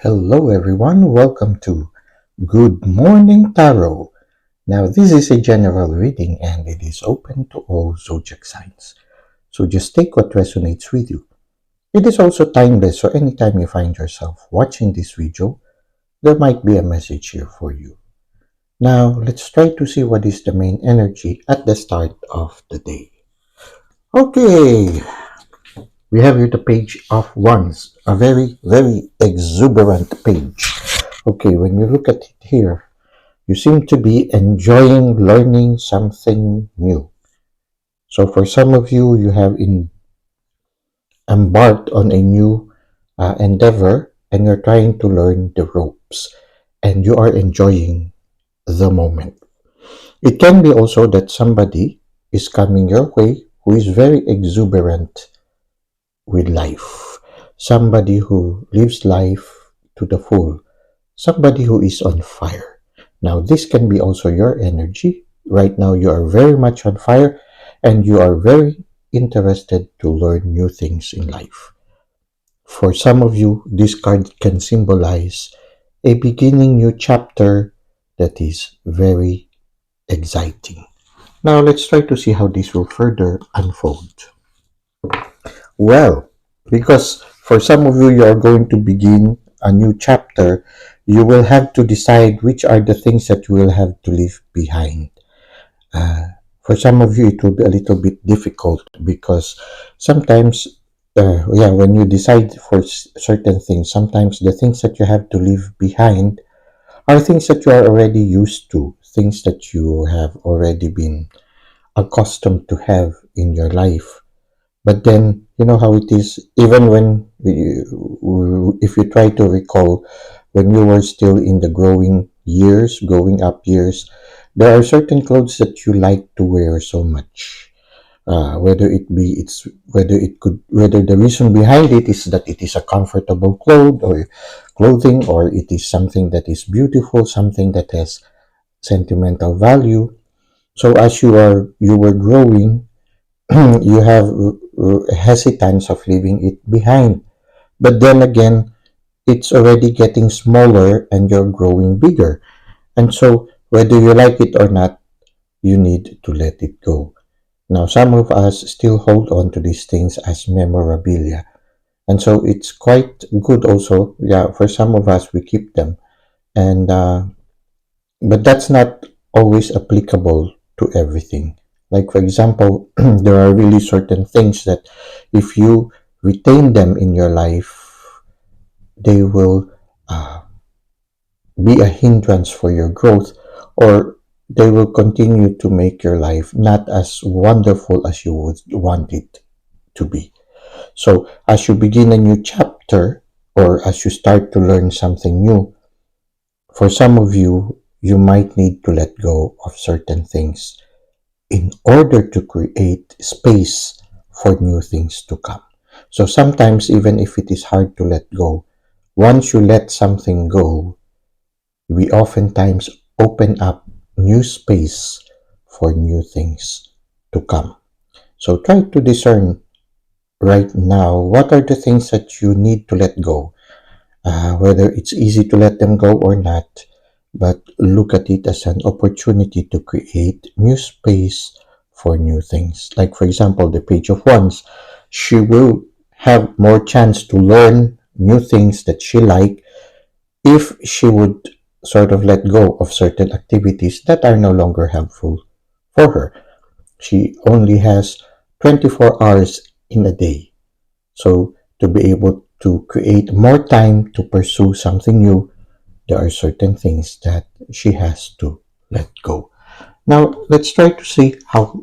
Hello everyone, welcome to Good Morning Tarot. Now this is a general reading and it is open to all zodiac signs. So just take what resonates with you. It is also timeless, so anytime you find yourself watching this video, there might be a message here for you. Now let's try to see what is the main energy at the start of the day. Okay, we have here the page of wands, a very exuberant page. Okay, when you look at it here, you seem to be enjoying learning something new. So for some of you, you have embarked on a new endeavor and you're trying to learn the ropes and you are enjoying the moment. It can be also that somebody is coming your way who is very exuberant with life. Somebody who lives life to the full. Somebody who is on fire. Now, this can be also your energy. Right now, you are very much on fire and you are very interested to learn new things in life. For some of you, this card can symbolize a beginning new chapter that is very exciting. Now, let's try to see how this will further unfold. Well, because for some of you, you are going to begin a new chapter, you will have to decide which are the things that you will have to leave behind. For some of you, it will be a little bit difficult because sometimes, when you decide for certain things, sometimes the things that you have to leave behind are things that you are already used to, things that you have already been accustomed to have in your life. But then, you know how it is, even when, if you try to recall, when you were still in the growing up years, there are certain clothes that you like to wear so much. Whether the reason behind it is that it is a comfortable clothing, or it is something that is beautiful, something that has sentimental value. So as you were growing, you have hesitance of leaving it behind. But then again, it's already getting smaller and you're growing bigger. And so, whether you like it or not, you need to let it go. Now, some of us still hold on to these things as memorabilia. And so, it's quite good also. Yeah, for some of us, we keep them. And, but that's not always applicable to everything. Like, for example, there are really certain things that if you retain them in your life, they will be a hindrance for your growth, or they will continue to make your life not as wonderful as you would want it to be. So, as you begin a new chapter, or as you start to learn something new, for some of you, you might need to let go of certain things in order to create space for new things to come. So sometimes, even if it is hard to let go, once you let something go, we oftentimes open up new space for new things to come. So try to discern right now what are the things that you need to let go, whether it's easy to let them go or not, but look at it as an opportunity to create new space for new things. Like, for example, the Page of Wands, she will have more chance to learn new things that she like if she would sort of let go of certain activities that are no longer helpful for her. She only has 24 hours in a day. So to be able to create more time to pursue something new, there are certain things that she has to let go. Now, let's try to see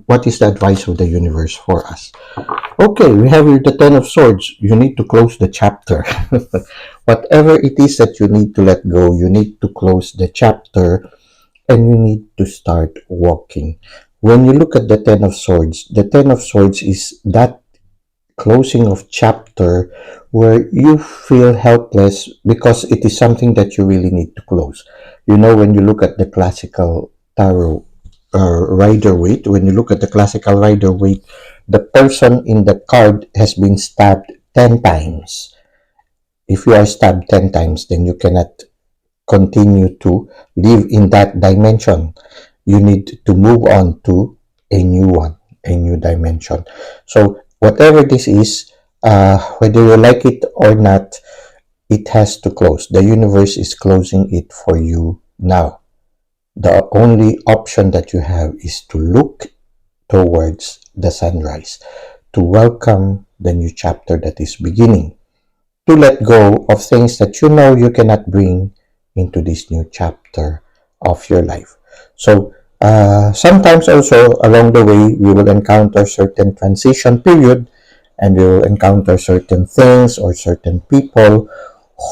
what is the advice of the universe for us. Okay, we have here the Ten of Swords. You need to close the chapter. Whatever it is that you need to let go, you need to close the chapter and you need to start walking. When you look at the Ten of Swords is that closing of chapter where you feel helpless because it is something that you really need to close. You know, when you look at the classical tarot Rider-Waite, when you look at the classical Rider-Waite, the person in the card has been stabbed 10 times. If you are stabbed 10 times, then you cannot continue to live in that dimension. You need to move on to a new one, a new dimension. So whatever this is, whether you like it or not, it has to close. The universe is closing it for you now. The only option that you have is to look towards the sunrise, to welcome the new chapter that is beginning, to let go of things that you know you cannot bring into this new chapter of your life. So, sometimes also along the way, we will encounter certain transition period, and we will encounter certain things or certain people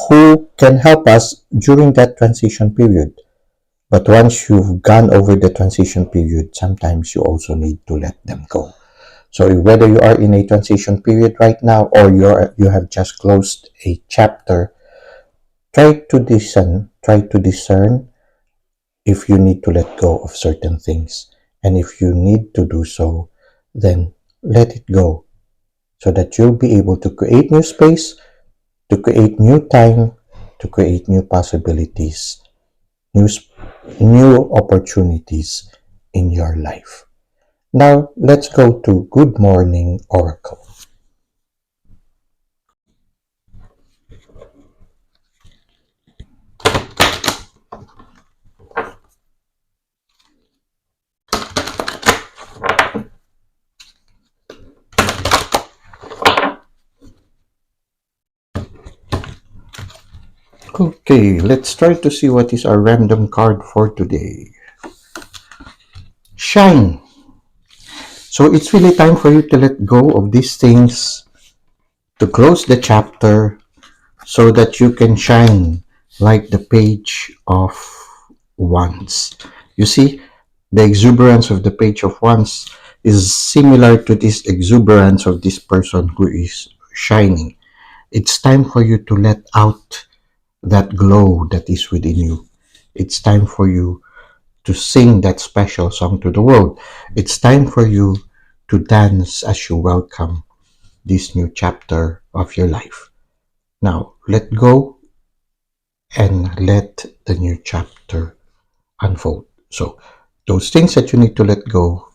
who can help us during that transition period. But once you've gone over the transition period, sometimes you also need to let them go. So whether you are in a transition period right now or you have just closed a chapter, try to discern if you need to let go of certain things. And if you need to do so, then let it go so that you'll be able to create new space, to create new time, to create new possibilities, new, new opportunities in your life. Now, let's go to Good Morning Oracle. Okay, let's try to see what is our random card for today. Shine. So it's really time for you to let go of these things, to close the chapter so that you can shine like the Page of Wands. You see, the exuberance of the Page of Wands is similar to this exuberance of this person who is shining. It's time for you to let out that glow that is within you. It's time for you to sing that special song to the world. It's time for you to dance as you welcome this new chapter of your life. Now, let go and let the new chapter unfold. So, those things that you need to let go,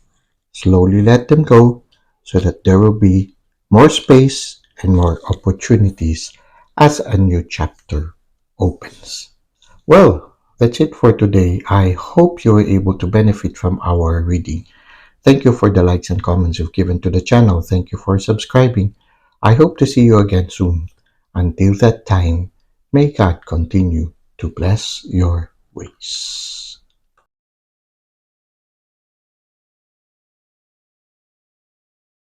slowly let them go so that there will be more space and more opportunities as a new chapter opens. Well, that's it for today. I hope you were able to benefit from our reading. Thank you for the likes and comments you've given to the channel. Thank you for subscribing. I hope to see you again soon. Until that time, may God continue to bless your ways.